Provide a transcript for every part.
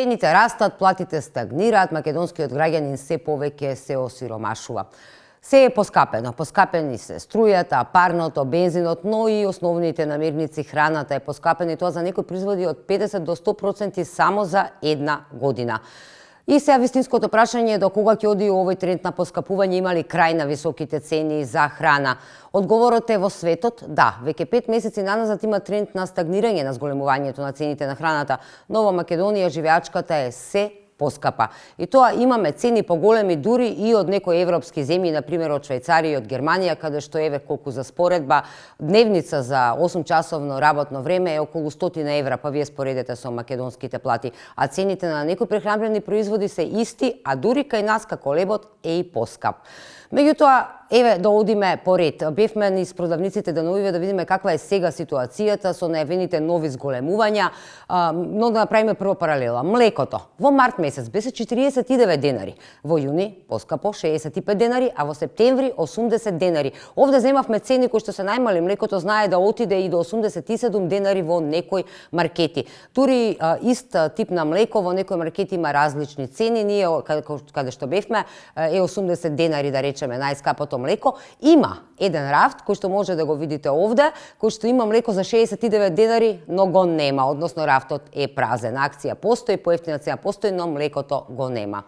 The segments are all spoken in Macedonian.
Цените растат, платите стагнираат, македонскиот граѓанин се повеќе се осиромашува. Се е поскапено. Поскапени се струјата, парното, бензинот, но и основните намирници, храната е поскапена, и тоа за некои производи од 50 до 100% само за една година. И сега вистинското прашање е до кога ќе оди овој тренд на поскапување, има ли крај на високите цени за храна? Одговорот е во светот да. Веќе 5 месеци наназад има тренд на стагнирање на зголемувањето на цените на храната, но во Македонија живеачката е се поскапа. И тоа имаме цени поголеми дури и од некои европски земји, например од Швајцарија и од Германија, каде што еве колку за споредба, дневница за 8-часовно работно време е околу 100 евра, па вие споредете со македонските плати, а цените на некои прехранбени производи се исти, а дури кај нас како лебот е и поскап. Меѓутоа, еве да одиме по ред. Бевме низ продавниците деновиве да видиме каква е сега ситуацијата со најавените нови зголемувања, но да направиме прво паралела. Млекото во март месец беше 49 денари, во јуни поскапо 65 денари, а во септември 80 денари. Овде земавме цени кои што се најмали, млекото знае да отиде и до 87 денари во некои маркети. Дури ист тип на млеко во некои маркети има различни цени. Ние каде што бевме е 80 денари, да речеме, најскапото млеко. Има еден рафт кој што може да го видите овде, кој што има млеко за 69 денари, но го нема, односно рафтот е празен. Акција постои, поевтина цена постои, но млекото го нема.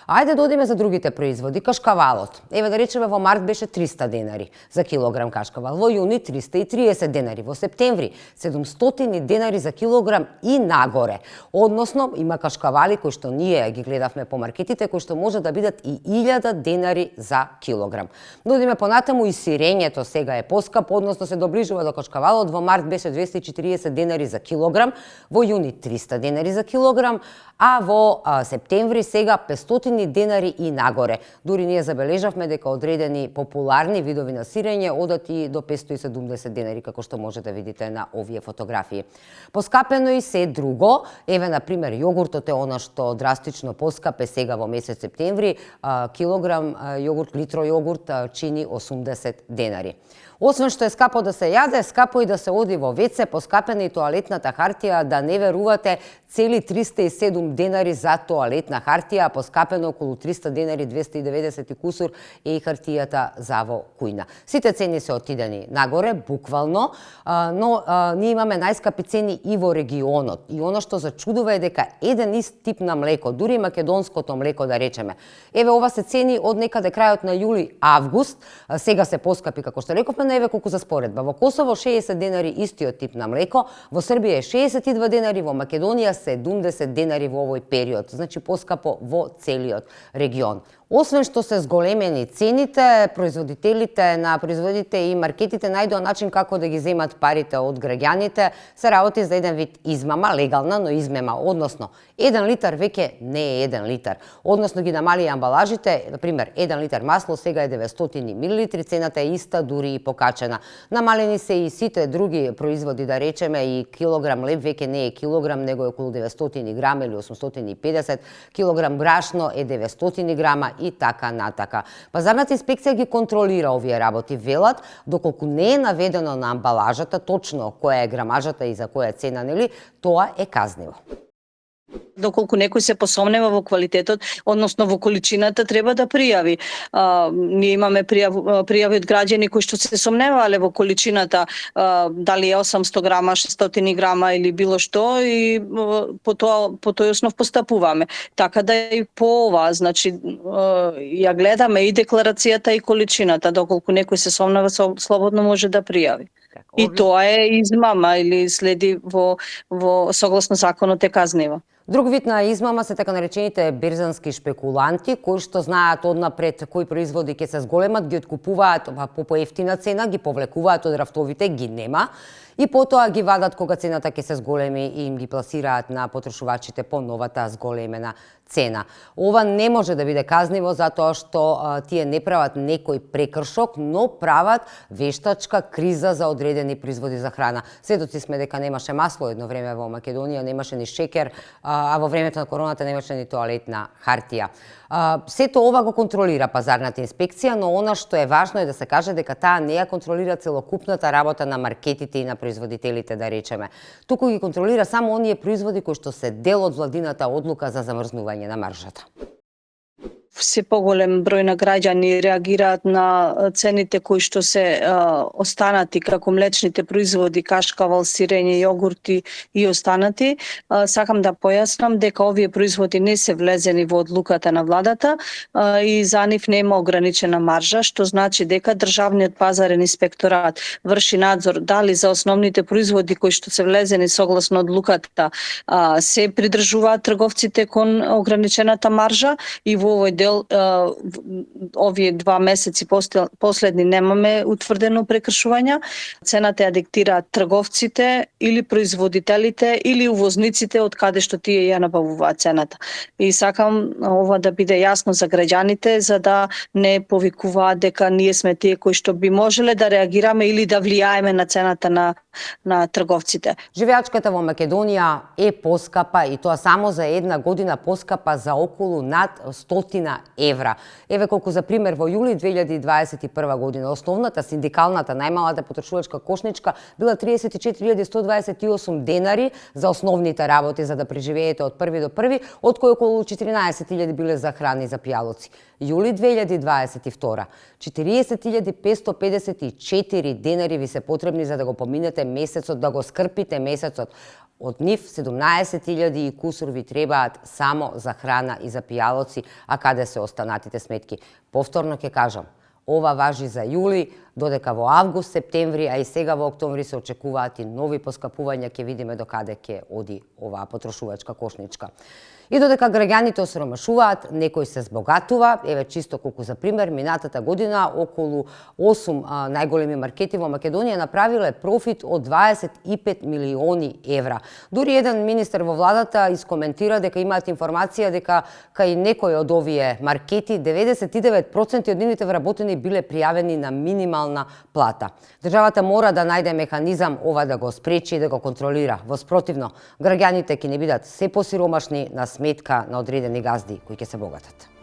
Ајде да одиме за другите производи. Кашкавалот. Еве да речеме во март беше 300 денари за килограм кашкавал, во јуни 330 денари, во септември 700 денари за килограм и нагоре. Односно има кашкавали кои што ние ги гледавме по маркетите, кои што може да бидат и 1000 денари за килограм. Да одиме понатаму, и сирењето сега е поскап, односно се доближува до кашкавалот. Во март беше 240 денари за килограм, во јуни 300 денари за килограм, а во септември сега 500 денари и нагоре. Дури ние забележавме дека одредени популарни видови на сирење одат и до 570 денари, како што може да видите на овие фотографии. Поскапено и се друго. Еве, например, јогуртот е она што драстично поскапе сега во месец септември. Килограм јогурт, литро јогурт чини 80 денари. Освен што е скапо да се јаде, скапо и да се оди во WC, поскапена и тоалетната хартија, да не верувате, цели 307 денари за тоалетна хартија, поскапено околу 300 денари, 290 и кусур е и хартијата за во кујна. Сите цени се отидени нагоре, буквално, но ние имаме најскапи цени и во регионот. И оно што зачудува е дека еден ист тип на млеко, дури македонското млеко да речеме, еве ова се цени од некаде крајот на јули-август, сега се поскапи како што рековме, еве колку за споредба. Во Косово 60 денари истиот тип на млеко, во Србија е 62 денари, во Македонија 70 денари во овој период. Значи поскапо во целиот регион. Освен што се зголемени цените, производителите на производите и маркетите најдоа начин како да ги земат парите од граѓаните, се работи за еден вид измама, легална, но измама. Односно, 1 литар веќе не е 1 литар. Односно ги намалија амбалажите, например, 1 литар масло сега е 900 милилитри, цената е иста, дури и покачена. Намалени се и сите други производи, да речеме, и килограм леб веќе не е килограм, него е околу 900 грама или 850, килограм брашно е 900 грама и така натака. Пазарната инспекција ги контролира овие работи, велат, доколку не е наведено на амбалажата точно која е грамажата и за која цена, нели, тоа е казниво. Доколку некој се посомнева во квалитетот, односно во количината, треба да пријави. Ние имаме пријави од граѓани кои што се сомневале во количината, дали е 800 грама, 600 грама или било што, и по тој основ постапуваме. Така да и по ова, значи, ја гледаме и декларацијата и количината, доколку некој се сомнева, слободно може да пријави. И тоа е измама или следи во согласно законот е казниво. Друг вид на измама се така наречените берзански шпекуланти, кои што знаат однапред кои производи ќе се зголемат, ги откупуваат по поевтина цена, ги повлекуваат од рафтовите, ги нема, и потоа ги вадат кога цената ќе се зголеми и им ги пласираат на потрошувачите по новата зголемена цена. Ова не може да биде казниво затоа што тие не прават некој прекршок, но прават вештачка криза за одредени производи за храна. Светоци сме дека немаше масло едно време во Македонија, немаше ни шекер, а во времето на короната немаше ни тоалетна хартија. Сето ова го контролира пазарната инспекција, но она што е важно е да се каже дека таа не ја контролира целокупната работа на маркетите и на производителите, да речеме. Туку ги контролира само оние производи кои што се дел од владината одлука за замрзнување на маржата. Се поголем број на граѓани реагираат на цените кои што се останати, како млечните производи, кашкавал, сирење, јогурти и останати. Сакам да појаснам дека овие производи не се влезени во одлуката на владата и за нив нема ограничена маржа, што значи дека државниот пазарен инспекторат врши надзор дали за основните производи кои што се влезени согласно одлуката се придржуваат трговците кон ограничената маржа и во овој дел овие 2 месеци последни немаме утврдено прекршување. Цената ја диктираат трговците или производителите или увозниците од каде што тие ја набавуваат цената. И сакам ова да биде јасно за граѓаните за да не повикуваат дека ние сме тие кои што би можеле да реагираме или да влијаеме на цената на трговците. Живеачката во Македонија е поскапа и тоа само за една година поскапа за околу над 100 евра. Еве колку за пример во јули 2021 година основната синдикалната најмалата потрошувачка кошничка била 34.128 денари за основните работи за да преживеете од први до први, од кои околу 14.000 биле за храна и за пијалоци. Јули 2022 40.554 денари ви се потребни за да го поминете месецот, да го скрпите месецот. Од нив 17.000 и кусур ви требаат само за храна и за пијалоци, а каде се останатите сметки? Повторно ќе кажам, ова важи за јули, додека во август, септември, а и сега во октомври се очекуваат и нови поскапувања, ќе видиме до каде ќе оди оваа потрошувачка кошничка. И додека граѓаните осиромашуваат, некој се збогатува. Еве чисто колку за пример, минатата година околу 8 најголеми маркети во Македонија направиле профит од 25 милиони евра. Дури еден министер во владата искоментира дека имаат информација дека кај некој од овие маркети 99% од нивните вработени биле пријавени на минимална плата. Државата мора да најде механизам ова да го спречи и да го контролира. Во спротивно, граѓаните ќе не бидат се посиромашни на сметка на одредени газди кои ќе се богатат.